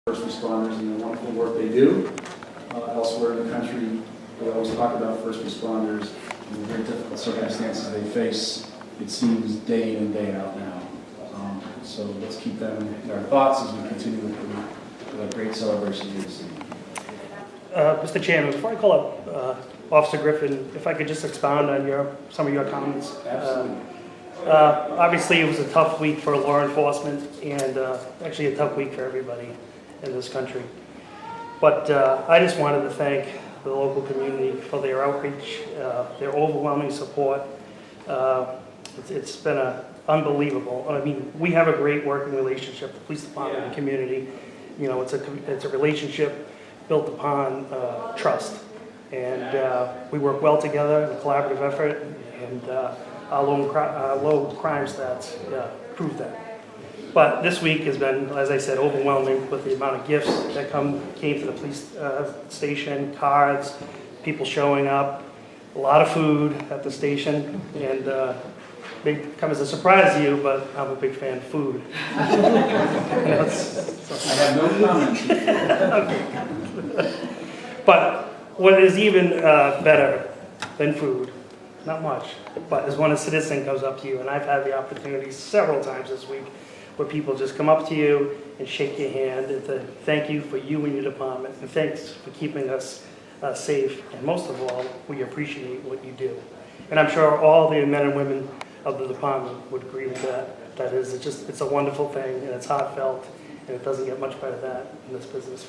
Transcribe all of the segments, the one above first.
first responders and the wonderful work they do. Elsewhere in the country, we always talk about first responders and the very difficult circumstances they face, it seems, day in and day out now. So let's keep them in our thoughts as we continue with a great celebration here this evening. Mr. Chairman, before I call up Officer Griffin, if I could just expound on some of your comments. Absolutely. Obviously, it was a tough week for law enforcement and actually a tough week for everybody in this country. But I just wanted to thank the local community for their outreach, their overwhelming support. It's been unbelievable. I mean, we have a great working relationship, the police department and community. You know, it's a relationship built upon trust. And we work well together in a collaborative effort, and our low crime stats prove that. But this week has been, as I said, overwhelming with the amount of gifts that came to the police station, cards, people showing up, a lot of food at the station, and may come as a surprise to you, but I'm a big fan of food. I have no comment. Okay. But what is even better than food, not much, but is when a citizen comes up to you, and I've had the opportunity several times this week where people just come up to you and shake your hand and to thank you for you and your department, and thanks for keeping us safe, and most of all, we appreciate what you do. And I'm sure all the men and women of the department would agree with that. That is, it's a wonderful thing, and it's heartfelt, and it doesn't get much better than that in this business.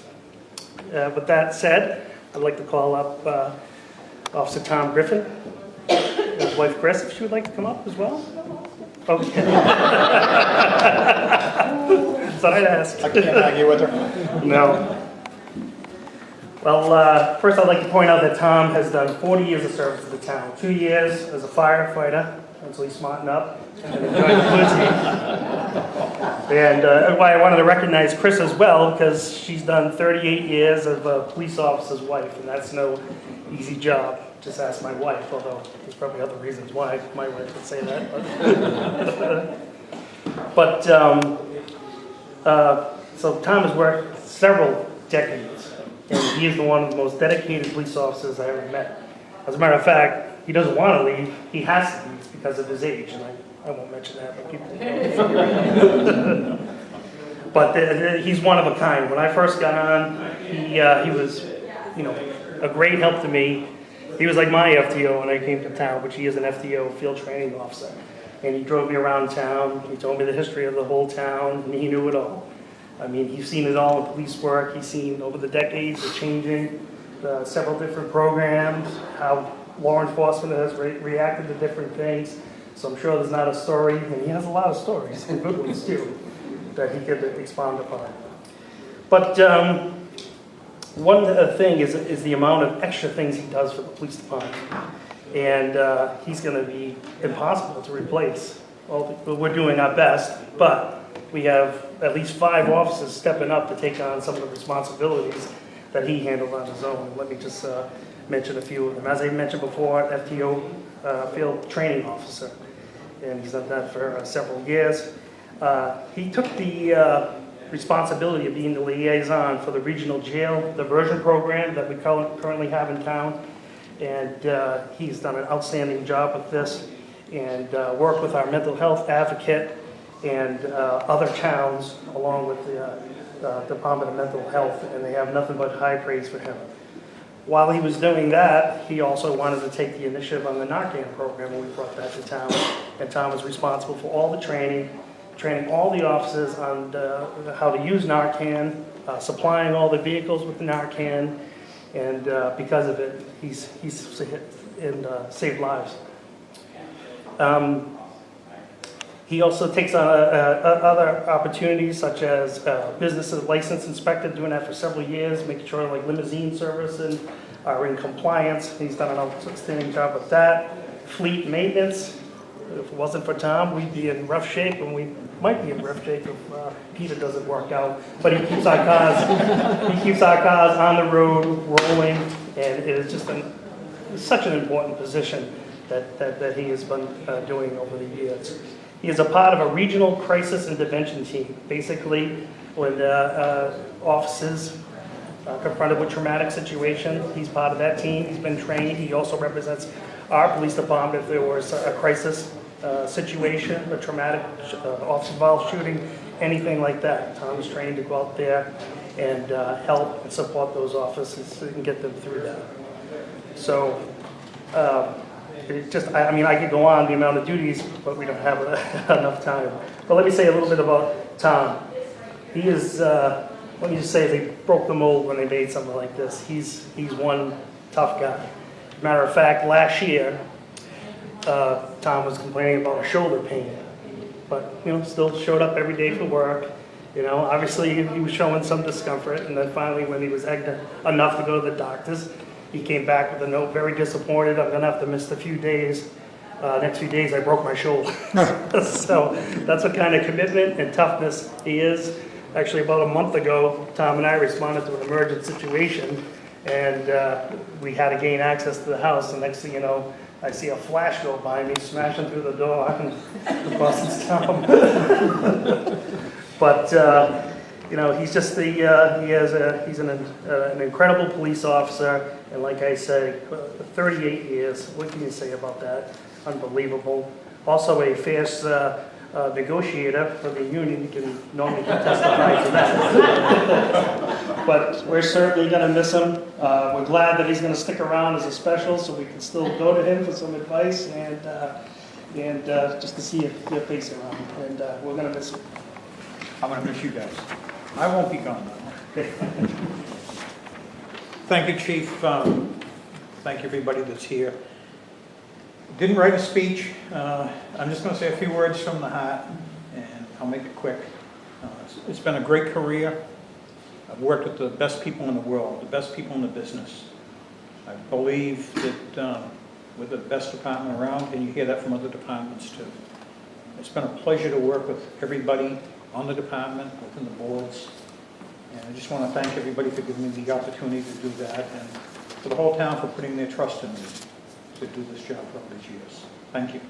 With that said, I'd like to call up Officer Tom Griffin, and his wife Chris, if she would like to come up as well. Okay. Thought I'd ask. I can't argue with her. No. Well, first I'd like to point out that Tom has done 40 years of service to the town. 2 years as a firefighter until he smartened up and joined the blue team. And why I wanted to recognize Chris as well, because she's done 38 years of a police officer's wife, and that's no easy job. Just ask my wife, although there's probably other reasons why my wife would say that. But so Tom has worked several decades, and he is one of the most dedicated police officers I ever met. As a matter of fact, he doesn't want to leave. He has to leave because of his age, and I won't mention that, but people know. But he's one of a kind. When I first got on, he was, you know, a great help to me. He was like my FTO when I came to town, which he is an FTO, field training officer. And he drove me around town. He told me the history of the whole town, and he knew it all. I mean, he's seen it all in police work. He's seen over the decades the changing, several different programs, how law enforcement has reacted to different things. So I'm sure there's not a story, and he has a lot of stories, and good ones too, that he could expound upon. But one thing is the amount of extra things he does for the police department. And he's going to be impossible to replace. Well, we're doing our best, but we have at least 5 officers stepping up to take on some of the responsibilities that he handled on his own. Let me just mention a few of them. As I mentioned before, FTO field training officer, and he's done that for several years. He took the responsibility of being the liaison for the regional jail diversion program that we currently have in town. And he's done an outstanding job with this, and worked with our mental health advocate and other towns along with the Department of Mental Health, and they have nothing but high praise for him. While he was doing that, he also wanted to take the initiative on the Narcan program when we brought that to town, and Tom was responsible for all the training all the officers on how to use Narcan, supplying all the vehicles with the Narcan, and because of it, he's saved lives. He also takes on other opportunities, such as business license inspector, doing that for several years, making sure like limousine services are in compliance. He's done an outstanding job with that. Fleet maintenance. If it wasn't for Tom, we'd be in rough shape, and we might be in rough shape if Peter doesn't work out. But he keeps our cars on the road, rolling, and it is just such an important position that he has been doing over the years. He is a part of a regional crisis intervention team. Basically, when officers confronted with traumatic situation. He's part of that team. He's been trained. He also represents our police department if there was a crisis situation, a traumatic officer-involved shooting, anything like that. Tom is trained to go out there and help and support those officers and get them through that. So, it just, I mean, I could go on the amount of duties, but we don't have enough time. But let me say a little bit about Tom. He is, let me just say, they broke the mold when they made something like this. He's one tough guy. Matter of fact, last year, Tom was complaining about a shoulder pain, but, you know, still showed up every day for work. You know, obviously he was showing some discomfort, and then finally when he was egged enough to go to the doctors, he came back with a note, very disappointed, I'm gonna have to miss a few days. Next few days I broke my shoulder. So that's what kind of commitment and toughness he is. Actually, about a month ago, Tom and I responded to an emergent situation, and we had to gain access to the house. The next thing you know, I see a flash go by me, smashing through the door, and the boss is Tom. But you know, he's just he's an incredible police officer, and like I say, 38 years. What can you say about that? Unbelievable. Also a fierce negotiator for the union. You can normally testify to that. But we're certainly going to miss him. We're glad that he's going to stick around as a special, so we can still go to him for some advice and just to see your face around. And we're going to miss him. I'm going to miss you guys. I won't be gone though. Thank you, Chief. Thank you, everybody that's here. Didn't write a speech. I'm just going to say a few words from the heart, and I'll make it quick. It's been a great career. I've worked with the best people in the world, the best people in the business. I believe that we're the best department around, and you hear that from other departments too. It's been a pleasure to work with everybody on the department, within the boards. And I just want to thank everybody for giving me the opportunity to do that, and for the whole town for putting their trust in me to do this job for all these years. Thank you.